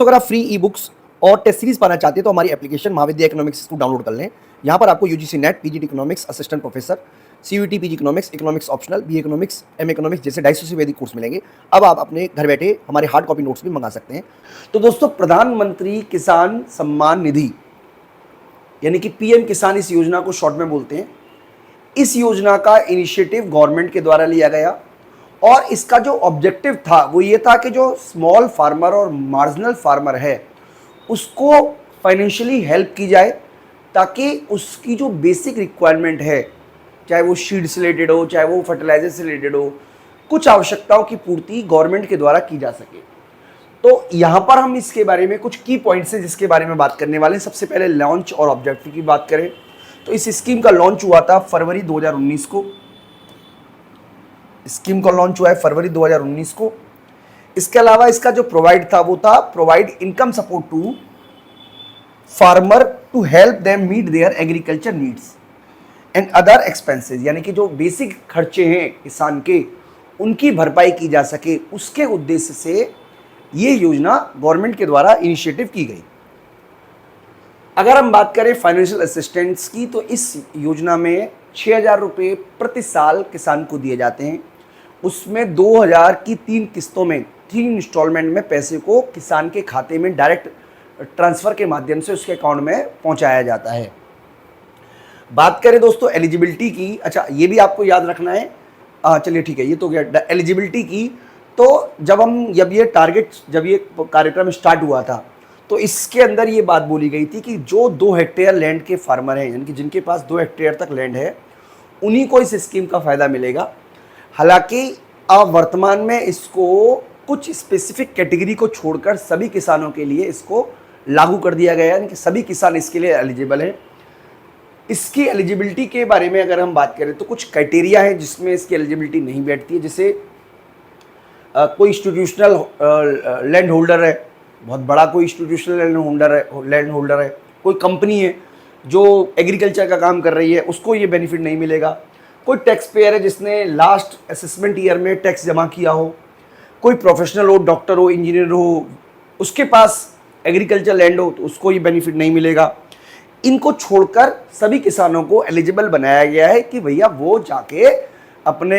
तो अगर आप फ्री ई बुक्स और टेस्ट सीरीज पाना चाहते हैं तो हमारी एप्लीकेशन महाविद्या इकोनॉमिक्स को डाउनलोड कर लें। यहाँ पर आपको UGC NET, PGT economics, assistant professor, CUET PG economics, economics optional, B economics, M economics जैसे 250 से वैदिक कोर्स मिलेंगे। अब आप अपने घर बैठे हमारे हार्ड कॉपी नोट्स भी मंगा सकते हैं। तो दोस्तों, प्रधानमंत्री किसान सम्मान निधि यानी कि पीएम किसान इस योजना को शॉर्ट में बोलते हैं। इस योजना का इनिशिएटिव गवर्नमेंट के द्वारा लिया गया और इसका जो ऑब्जेक्टिव था वो ये था कि जो स्मॉल फार्मर और मार्जिनल फार्मर है उसको फाइनेंशियली हेल्प की जाए ताकि उसकी जो बेसिक रिक्वायरमेंट है, चाहे वो सीड से रिलेटेड हो, चाहे वो फर्टिलाइजर से रिलेटेड हो, कुछ आवश्यकताओं की पूर्ति गवर्नमेंट के द्वारा की जा सके। तो यहाँ पर हम इसके बारे में कुछ की पॉइंट्स हैं जिसके बारे में बात करने वाले हैं। सबसे पहले लॉन्च और ऑब्जेक्टिव की बात करें तो इस स्कीम का लॉन्च हुआ था फरवरी 2019 को। स्कीम का लॉन्च हुआ है फरवरी 2019 को। इसके अलावा इसका जो प्रोवाइड था वो था provide income support to farmer to help them meet their agriculture needs and other expenses, यानी कि जो बेसिक खर्चे हैं किसान के उनकी भरपाई की जा सके, उसके उद्देश्य से ये योजना गवर्नमेंट के द्वारा इनिशिएटिव की गई। अगर हम बात करें फाइनेंशियल असिस्टेंस की तो इस योजना में 6,000 रुपये प्रति साल किसान को दिए जाते हैं। उसमें 2,000 की 3 किस्तों में 3 इंस्टॉलमेंट में पैसे को किसान के खाते में डायरेक्ट ट्रांसफ़र के माध्यम से उसके अकाउंट में पहुंचाया जाता है। बात करें दोस्तों एलिजिबिलिटी की, अच्छा ये भी आपको याद रखना है। चलिए ठीक है, ये तो गया एलिजिबिलिटी की। तो जब ये कार्यक्रम स्टार्ट हुआ था तो इसके अंदर ये बात बोली गई थी कि जो 2 हेक्टेयर लैंड के फार्मर हैं, यानी कि जिनके पास 2 हेक्टेयर तक लैंड है, उन्हीं को इस स्कीम का फ़ायदा मिलेगा। हालांकि अब वर्तमान में इसको कुछ स्पेसिफिक कैटेगरी को छोड़कर सभी किसानों के लिए इसको लागू कर दिया गया है, यानी कि सभी किसान इसके लिए एलिजिबल हैं। इसकी एलिजिबिलिटी के बारे में अगर हम बात करें तो कुछ क्राइटेरिया है जिसमें इसकी एलिजिबिलिटी नहीं बैठती है। जैसे कोई इंस्टीट्यूशनल लैंड होल्डर है, बहुत बड़ा कोई इंस्टीट्यूशनल लैंड होल्डर है, कोई कंपनी है जो एग्रीकल्चर का काम कर रही है, उसको ये बेनिफिट नहीं मिलेगा। कोई टैक्स पेयर है जिसने लास्ट असेसमेंट ईयर में टैक्स जमा किया हो, कोई प्रोफेशनल हो, डॉक्टर हो, इंजीनियर हो, उसके पास एग्रीकल्चर लैंड हो तो उसको ये बेनिफिट नहीं मिलेगा। इनको छोड़कर सभी किसानों को एलिजिबल बनाया गया है कि भैया वो जाके अपने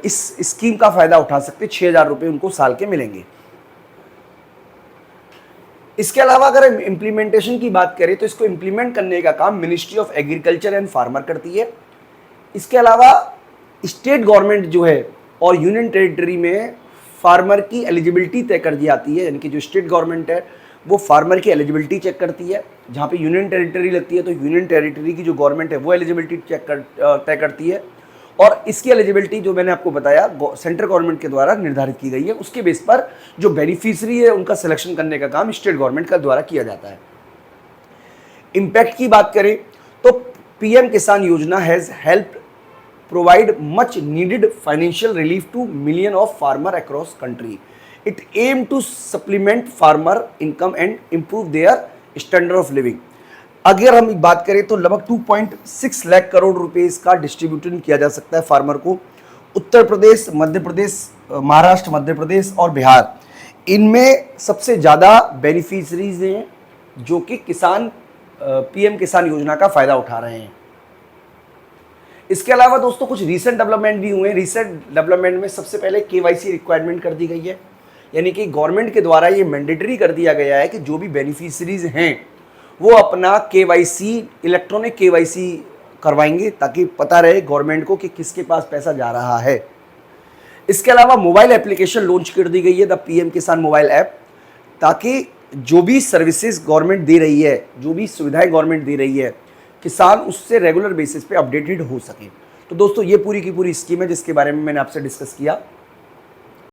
इस स्कीम का फ़ायदा उठा सकते। 6,000 रुपये उनको साल के मिलेंगे। इसके अलावा अगर हम इम्प्लीमेंटेशन की बात करें तो इसको इम्प्लीमेंट करने का काम ministry of agriculture and farmer करती है। इसके अलावा स्टेट गवर्नमेंट जो है और यूनियन टेरिटरी में फार्मर की एलिजिबिलिटी तय कर दी जाती है, यानी कि जो स्टेट गवर्नमेंट है वो फार्मर की एलिजिबिलिटी चेक करती है। जहाँ पे यूनियन टेरिटरी लगती है तो यूनियन टेरिटरी की जो गवर्नमेंट है वो एलिजिबिलिटी तय करती है और इसकी एलिजिबिलिटी जो मैंने आपको बताया सेंट्रल गवर्नमेंट के द्वारा निर्धारित की गई है। उसके बेस पर जो बेनिफिशियरी है उनका सिलेक्शन करने का काम स्टेट गवर्नमेंट का द्वारा किया जाता है। इम्पैक्ट की बात करें तो पीएम किसान योजना has help provide much needed financial relief to million of farmer across country. It aim to supplement farmer income and improve their standard of living. अगर हम बात करें तो लगभग 2.6 लाख करोड़ रुपए इसका डिस्ट्रीब्यूशन किया जा सकता है फार्मर को। उत्तर प्रदेश, मध्य प्रदेश, महाराष्ट्र, मध्य प्रदेश और बिहार, इनमें सबसे ज़्यादा बेनिफिशरीज हैं जो कि किसान पीएम किसान योजना का फ़ायदा उठा रहे हैं। इसके अलावा दोस्तों कुछ रीसेंट डेवलपमेंट भी हुए हैं। रीसेंट डेवलपमेंट में सबसे पहले केवाईसी रिक्वायरमेंट कर दी गई है, यानी कि गवर्नमेंट के द्वारा ये मैंडेटरी कर दिया गया है कि जो भी बेनिफिशरीज हैं वो अपना केवाईसी, इलेक्ट्रॉनिक केवाईसी करवाएंगे ताकि पता रहे गवर्नमेंट को कि किसके पास पैसा जा रहा है। इसके अलावा मोबाइल एप्लीकेशन लॉन्च कर दी गई है, द पीएम किसान मोबाइल ऐप, ताकि जो भी सर्विसेज गवर्नमेंट दे रही है, जो भी सुविधाएं गवर्नमेंट दे रही है, किसान उससे रेगुलर बेसिस पे अपडेटेड हो सके। तो दोस्तों ये पूरी की पूरी स्कीम है जिसके बारे में मैंने आपसे डिस्कस किया।